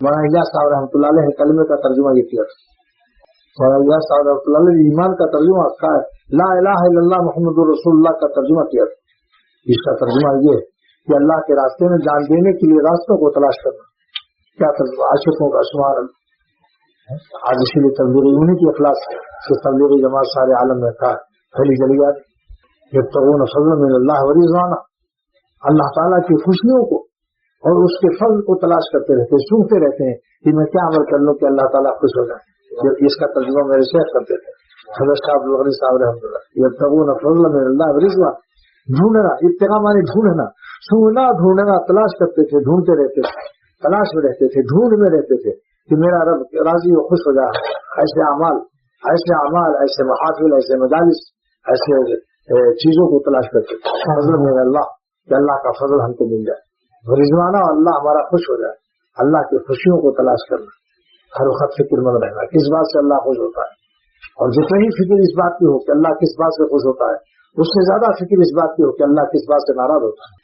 مولانا الیاس صاحب رحمۃ اللہ علیہ کلمے کا ترجمہ یہ کیا تھا. مولانا الیاس صاحب رحمۃ اللہ علیہ ایمان کا ترجمہ لا الہ الا اللہ محمد رسول اللہ کا ترجمہ کیا تھا. اس کا ترجمہ یہ ہے کہ اللہ کے راستے میں جان دینے کے لیے راستوں کو تلاش کرنا. کیا ترجمہ؟ عاشقوں کا شمار. آج اسی لیے تبلیغ انہیں کی اخلاص ہے کہ تبلیغی جماعت سارے عالم میں تھا پھیلی چلی جاتی. یبتغون فضلا من اللہ ورضوانا، اللہ تعالیٰ کی خوشیوں کو اور اس کے فضل کو تلاش کرتے رہتے ہیں، سنتے رہتے ہیں کہ میں کیا عمل کر لوں کہ اللہ تعالیٰ خوش ہو جائے. اس کا ترجمہ میرے شیخ کرتے تھے حضرت شاہ عبدالغنی صاحب رحمۃ اللہ. یبتغون فضلا من اللہ ورضوانا، ڈھونڈنا، ابتغاء مانے ڈھونڈنا، سننا ڈھونڈنا، تلاش کرتے تھے، ڈھونڈتے رہتے تھے، تلاش میں رہتے تھے، ڈھونڈ میں رہتے تھے کہ میرا رب راضی و خوش ہو جائے. ایسے اعمال، ایسے محافل، ایسے مجالس، ایسے چیزوں کو تلاش کرتے تھے. فضل من اللہ، کہ اللہ کا فضل ہم کو مل جائے. رضوانہ، اللہ ہمارا خوش ہو جائے. اللہ کی خوشیوں کو تلاش کرنا، ہر وقت فکر مند رہنا کس بات سے اللہ خوش ہوتا ہے. اور جتنی فکر اس بات کی ہو کہ اللہ کس بات سے خوش ہوتا ہے، اس سے زیادہ فکر اس بات کی ہو کہ اللہ کس بات سے ناراض ہوتا ہے.